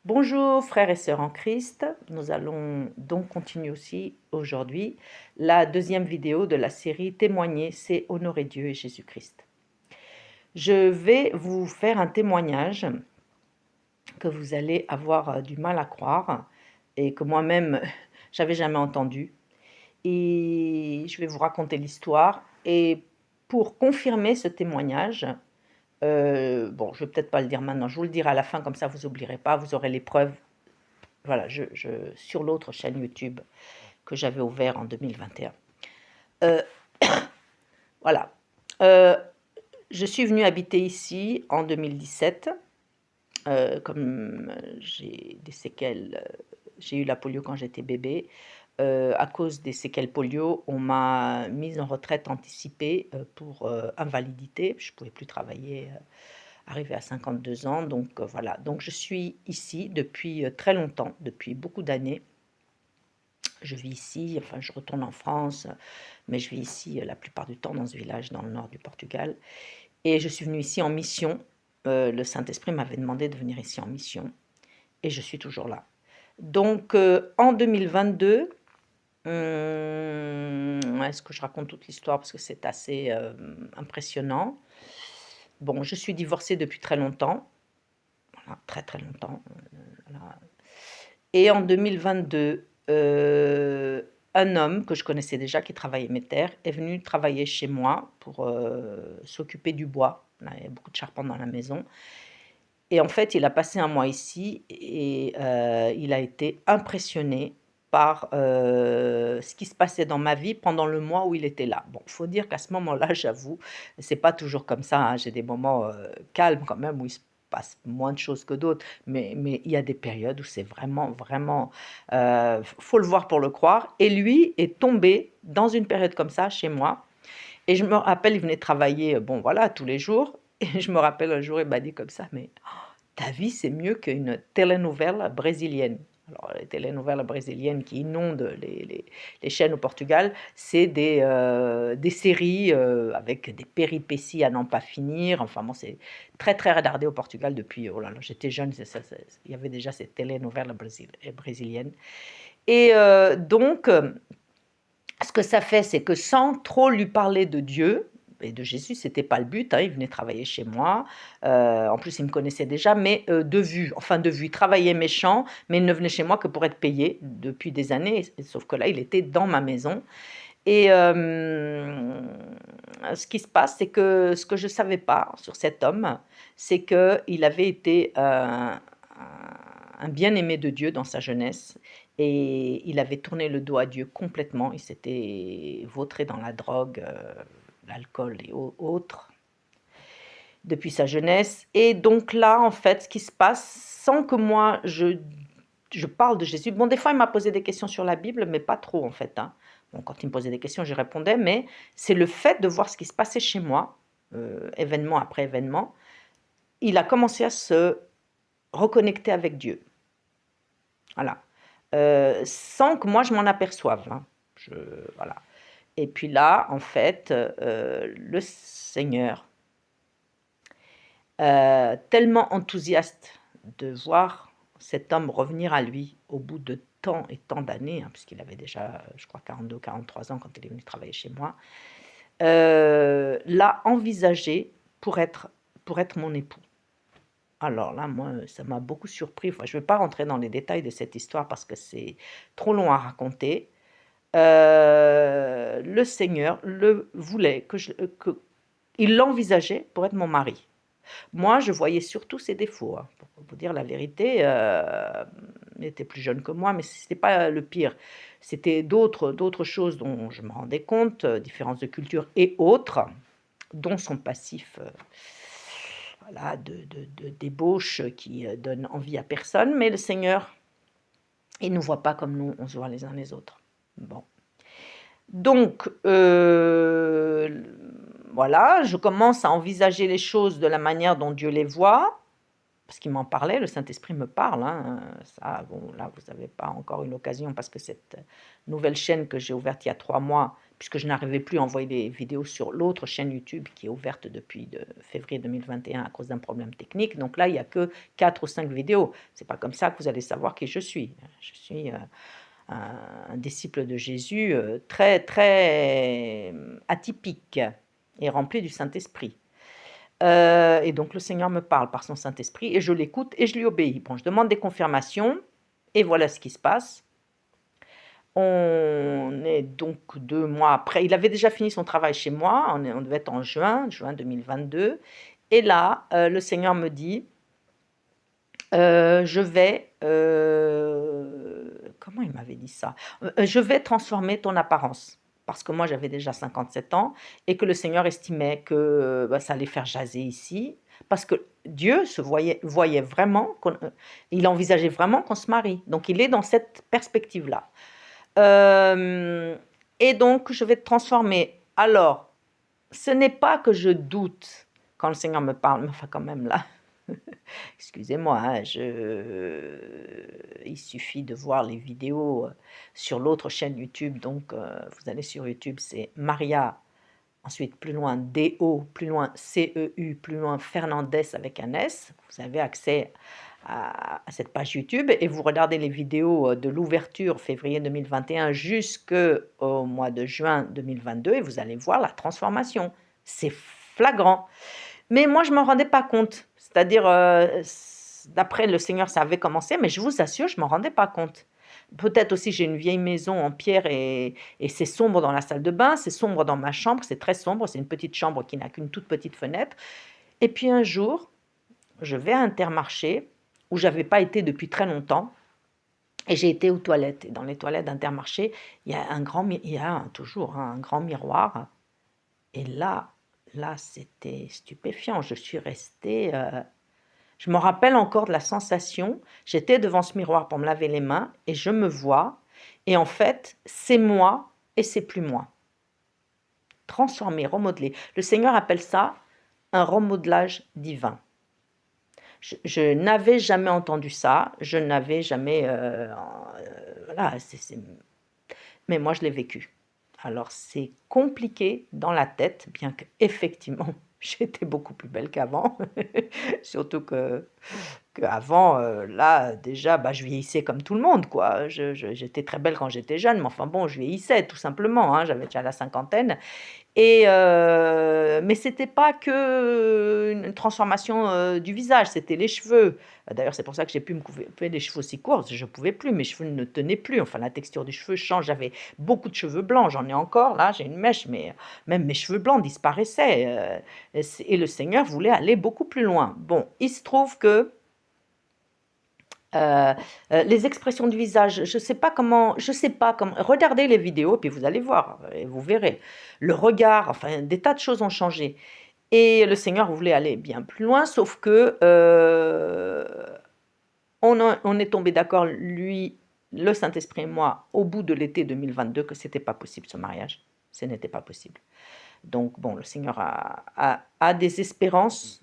Bonjour frères et sœurs en Christ, nous allons donc continuer aussi aujourd'hui la deuxième vidéo de la série Témoigner, c'est honorer Dieu et Jésus-Christ. Je vais vous faire un témoignage que vous allez avoir du mal à croire et que moi-même j'avais jamais entendu. Et je vais vous raconter l'histoire et pour confirmer ce témoignage, bon, je vais peut-être pas le dire maintenant, je vous le dirai à la fin, comme ça vous oublierez pas, vous aurez les preuves. Voilà, sur l'autre chaîne YouTube que j'avais ouvert en 2021. Voilà. Euh, je suis venue habiter ici en 2017. Comme j'ai des séquelles, j'ai eu la polio quand j'étais bébé. À cause des séquelles polio, on m'a mise en retraite anticipée pour invalidité. Je ne pouvais plus travailler, arrivé à 52 ans. Donc voilà, donc je suis ici depuis très longtemps, depuis beaucoup d'années. Je vis ici, enfin je retourne en France, mais je vis ici la plupart du temps dans ce village dans le nord du Portugal. Et je suis venue ici en mission. Le Saint-Esprit m'avait demandé de venir ici en mission. Et je suis toujours là. Donc en 2022, est-ce que je raconte toute l'histoire parce que c'est assez impressionnant. Bon, je suis divorcée depuis très longtemps. Voilà, très très longtemps. Voilà. Et en 2022, un homme que je connaissais déjà, qui travaillait mes terres, est venu travailler chez moi pour s'occuper du bois. On avait beaucoup de charpente dans la maison. Et en fait, il a passé un mois ici et il a été impressionné par ce qui se passait dans ma vie pendant le mois où il était là. Bon, il faut dire qu'à ce moment-là, j'avoue, c'est pas toujours comme ça, hein. J'ai des moments calmes quand même où il se passe moins de choses que d'autres, mais il y a des périodes où c'est vraiment, vraiment, faut le voir pour le croire. Et lui est tombé dans une période comme ça chez moi. Et je me rappelle, il venait travailler, bon voilà, tous les jours. Et je me rappelle un jour, il m'a dit comme ça, mais ta vie, c'est mieux qu'une telenovela brésilienne. Alors, les telenovelas brésiliennes qui inondent les chaînes au Portugal, c'est des séries avec des péripéties à n'en pas finir. Enfin, bon, c'est très, très regardé au Portugal depuis. Oh là là, j'étais jeune, il y avait déjà ces telenovelas brésiliennes. Et donc, ce que ça fait, c'est que sans trop lui parler de Dieu et de Jésus, c'était pas le but, hein, il venait travailler chez moi. En plus, il me connaissait déjà, mais de vue, enfin de vue. Il travaillait méchant, mais il ne venait chez moi que pour être payé depuis des années. Sauf que là, il était dans ma maison. Et ce qui se passe, c'est que ce que je ne savais pas sur cet homme, c'est qu'il avait été un bien-aimé de Dieu dans sa jeunesse et il avait tourné le dos à Dieu complètement. Il s'était vautré dans la drogue, l'alcool et autres depuis sa jeunesse. Et donc là, en fait, ce qui se passe, sans que moi je parle de Jésus. Bon, des fois, il m'a posé des questions sur la Bible, mais pas trop, en fait, hein. Bon, quand il me posait des questions, j'y répondais, mais c'est le fait de voir ce qui se passait chez moi, événement après événement. Il a commencé à se reconnecter avec Dieu. Voilà. Sans que moi, je m'en aperçoive, hein. Voilà. Et puis là, en fait, le Seigneur, tellement enthousiaste de voir cet homme revenir à lui au bout de tant et tant d'années, hein, puisqu'il avait déjà, je crois, 42 ou 43 ans quand il est venu travailler chez moi, l'a envisagé pour être mon époux. Alors là, moi, ça m'a beaucoup surpris. Enfin, je ne vais pas rentrer dans les détails de cette histoire parce que c'est trop long à raconter. Le Seigneur le voulait, il l'envisageait pour être mon mari. Moi, je voyais surtout ses défauts, hein, pour vous dire la vérité. Il était plus jeune que moi, mais ce n'était pas le pire. C'était d'autres choses dont je me rendais compte, différences de culture et autres, dont son passif voilà, de débauche qui donne envie à personne. Mais le Seigneur, il ne nous voit pas comme nous, on se voit les uns les autres. Bon. Donc, voilà, je commence à envisager les choses de la manière dont Dieu les voit. parce qu'il m'en parlait, le Saint-Esprit me parle, hein, ça, bon, là, vous n'avez pas encore eu l'occasion parce que cette nouvelle chaîne que j'ai ouverte il y a 3 mois, puisque je n'arrivais plus à envoyer des vidéos sur l'autre chaîne YouTube qui est ouverte depuis février 2021 à cause d'un problème technique. Donc là, il n'y a que 4 ou 5 vidéos. C'est pas comme ça que vous allez savoir qui je suis. Je suis un disciple de Jésus très, très atypique et rempli du Saint-Esprit. Et donc le Seigneur me parle par son Saint-Esprit et je l'écoute et je lui obéis. Bon, je demande des confirmations et voilà ce qui se passe. On est donc 2 mois après. Il avait déjà fini son travail chez moi, on devait être en juin 2022 et là, le Seigneur me dit: je vais, comment il m'avait dit ça? Je vais transformer ton apparence. Parce que moi j'avais déjà 57 ans et que le Seigneur estimait que, bah, ça allait faire jaser ici. Parce que Dieu voyait vraiment il envisageait vraiment qu'on se marie. Donc il est dans cette perspective-là. Hem Et donc je vais te transformer. Alors, ce n'est pas que je doute quand le Seigneur me parle, mais enfin quand même là, excusez-moi, hein, il suffit de voir les vidéos, sur l'autre chaîne YouTube. Donc vous allez sur YouTube, c'est Maria, ensuite plus loin DO, plus loin CEU, plus loin Fernandez avec un S. Vous avez accès à cette page YouTube et vous regardez les vidéos de l'ouverture février 2021 jusqu'au mois de juin 2022 et vous allez voir la transformation. C'est flagrant. Mais moi, je ne m'en rendais pas compte. C'est-à-dire, d'après le Seigneur, ça avait commencé, mais je vous assure, je ne m'en rendais pas compte. Peut-être aussi, j'ai une vieille maison en pierre et c'est sombre dans la salle de bain, c'est sombre dans ma chambre, c'est très sombre, c'est une petite chambre qui n'a qu'une toute petite fenêtre. Et puis un jour, je vais à Intermarché, où j'avais pas été depuis très longtemps, et j'ai été aux toilettes. Et dans les toilettes d'Intermarché, il y a toujours un grand miroir. Et là, c'était stupéfiant. Je suis restée, je me rappelle encore de la sensation. J'étais devant ce miroir pour me laver les mains et je me vois. Et en fait, c'est moi et c'est plus moi. Transformé, remodelé. Le Seigneur appelle ça un remodelage divin. Je n'avais jamais entendu ça. Je n'avais jamais, voilà, mais moi je l'ai vécu. Alors c'est compliqué dans la tête, bien qu'effectivement j'étais beaucoup plus belle qu'avant. Surtout qu'avant, là déjà, bah, je vieillissais comme tout le monde quoi. J'étais très belle quand j'étais jeune, mais enfin bon, je vieillissais tout simplement, hein, j'avais déjà la cinquantaine et mais c'était pas que une transformation, du visage, c'était les cheveux. D'ailleurs, c'est pour ça que j'ai pu me couper les cheveux aussi courts, je pouvais plus, mes cheveux ne tenaient plus, enfin la texture du cheveu change. J'avais beaucoup de cheveux blancs, j'en ai encore là, j'ai une mèche, mais même mes cheveux blancs disparaissaient, et le Seigneur voulait aller beaucoup plus loin. Bon, il se trouve que Heu les expressions du visage, je sais pas comment regardez les vidéos puis vous allez voir et vous verrez. Le regard, enfin des tas de choses ont changé et le Seigneur voulait aller bien plus loin sauf que, on est tombé d'accord, lui, le Saint-Esprit et moi, au bout de l'été 2022 que c'était pas possible ce mariage. Ce n'était pas possible. Donc bon, le Seigneur a des espérances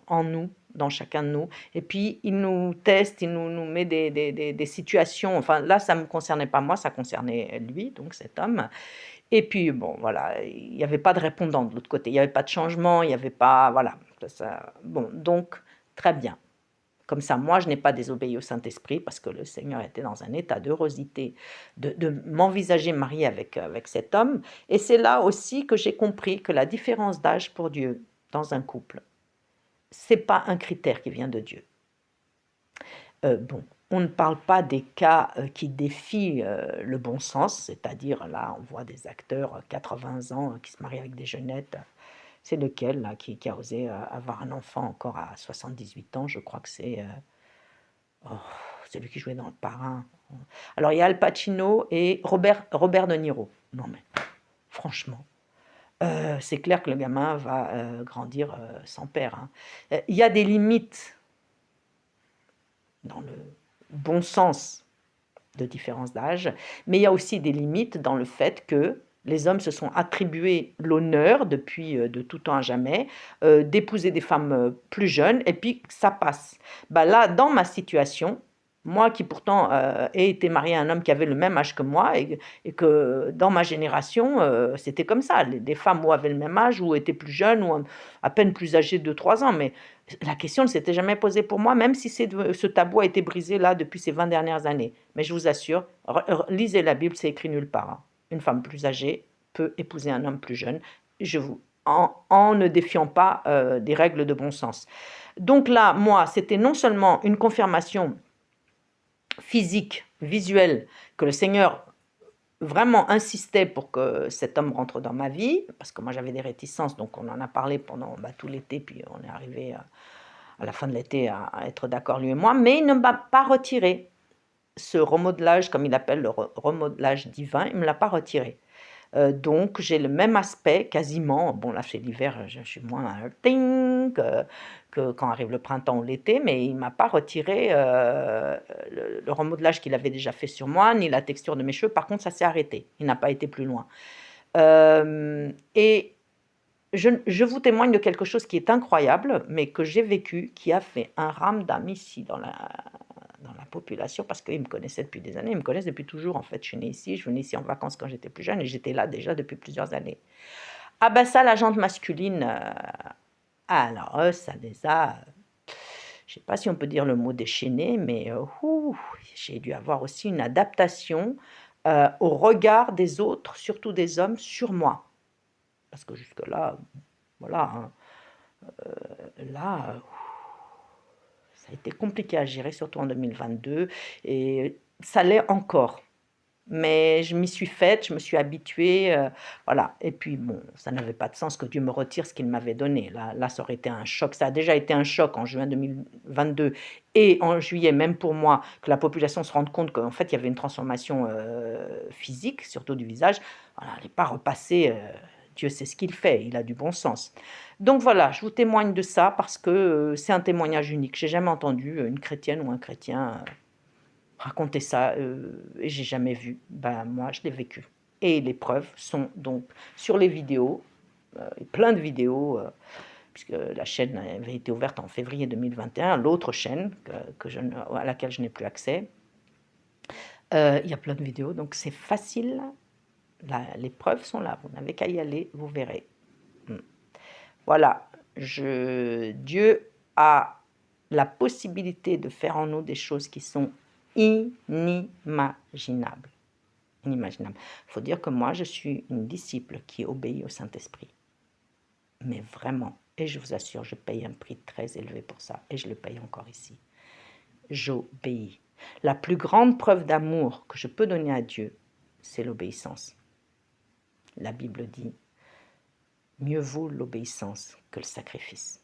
en nous, dans chacun de nous. Et puis il nous teste, il nous met des situations. Enfin là, ça ne me concernait pas moi, ça concernait lui, donc cet homme. Et puis bon, voilà, il n'y avait pas de répondant de l'autre côté. Il n'y avait pas de changement, il n'y avait pas, voilà. Bon, donc très bien. Comme ça, moi, je n'ai pas désobéi au Saint-Esprit parce que le Seigneur était dans un état d'heurosité de m'envisager mariée avec cet homme. Et c'est là aussi que j'ai compris que la différence d'âge pour Dieu dans un couple, c'est pas un critère qui vient de Dieu. Bon, on ne parle pas des cas qui défient le bon sens, c'est-à-dire là, on voit des acteurs 80 ans qui se marient avec des jeunettes. C'est lequel là qui a osé avoir un enfant encore à 78 ans? Je crois que c'est oh, celui qui jouait dans Le Parrain. Alors il y a Al Pacino et Robert De Niro. Non mais franchement, c'est clair que le gamin va, grandir, sans père, hein. Il y a des limites dans le bon sens de différence d'âge, mais il y a aussi des limites dans le fait que Les hommes se sont attribués l'honneur depuis, de tout temps à jamais, d'épouser des femmes, plus jeunes et puis ça passe. Bah, là, dans ma situation, moi qui pourtant, ai été mariée à un homme qui avait le même âge que moi et que dans ma génération, c'était comme ça. Les femmes ou avaient le même âge ou étaient plus jeunes ou à peine plus âgées de 2-3 ans, mais la question ne s'était jamais posée pour moi, même si ce tabou a été brisé là depuis ces 20 dernières années. Mais je vous assure, lisez la Bible, c'est écrit nulle part, hein. Une femme plus âgée peut épouser un homme plus jeune, en ne défiant pas des règles de bon sens. Donc là, moi, c'était non seulement une confirmation physique, visuelle, que le Seigneur vraiment insistait pour que cet homme rentre dans ma vie, parce que moi j'avais des réticences, donc on en a parlé pendant tout l'été, puis on est arrivé à la fin de l'été à être d'accord lui et moi, mais il ne m'a pas retiré ce remodelage, comme il appelle le remodelage divin, il ne me l'a pas retiré. Donc j'ai le même aspect quasiment, bon là c'est l'hiver, je suis moins ting que quand arrive le printemps ou l'été, mais il m'a pas retiré, le remodelage qu'il avait déjà fait sur moi, ni la texture de mes cheveux. Par contre, ça s'est arrêté, il n'a pas été plus loin. Et je vous témoigne de quelque chose qui est incroyable, mais que j'ai vécu, qui a fait un ramdam ici dans la population, parce qu'ils me connaissaient depuis des années, ils me connaissent depuis toujours en fait. Je suis née ici, je venais ici en vacances quand j'étais plus jeune et j'étais là déjà depuis plusieurs années. Ah ben ça, la jante masculine, alors ça les a, je sais pas si on peut dire le mot déchaîné, mais j'ai dû avoir aussi une adaptation au regard des autres, surtout des hommes, sur moi. Parce que jusque-là, voilà, hein, là, ça a été compliqué à gérer, surtout en 2022, et ça l'est encore. Mais je m'y suis faite, je me suis habituée, voilà. Et puis bon, ça n'avait pas de sens que Dieu me retire ce qu'il m'avait donné. Là, ça aurait été un choc. Ça a déjà été un choc en juin 2022 et en juillet, même pour moi, que la population se rende compte qu'en fait, il y avait une transformation physique, surtout du visage. Voilà, elle n'est pas repassée. Dieu sait ce qu'il fait, il a du bon sens. Donc voilà, je vous témoigne de ça parce que c'est un témoignage unique. J'ai jamais entendu une chrétienne ou un chrétien raconter ça, et j'ai jamais vu. Ben, moi, je l'ai vécu. Et les preuves sont donc sur les vidéos, plein de vidéos, puisque la chaîne avait été ouverte en février 2021, l'autre chaîne à laquelle je n'ai plus accès. Il y a plein de vidéos, donc c'est facile. Les preuves sont là, vous n'avez qu'à y aller, vous verrez. Voilà, Dieu a la possibilité de faire en nous des choses qui sont inimaginables. Inimaginable. Il faut dire que moi, je suis une disciple qui obéit au Saint-Esprit. Mais vraiment, et je vous assure, je paye un prix très élevé pour ça, et je le paye encore ici. J'obéis. La plus grande preuve d'amour que je peux donner à Dieu, c'est l'obéissance. La Bible dit, mieux vaut l'obéissance que le sacrifice.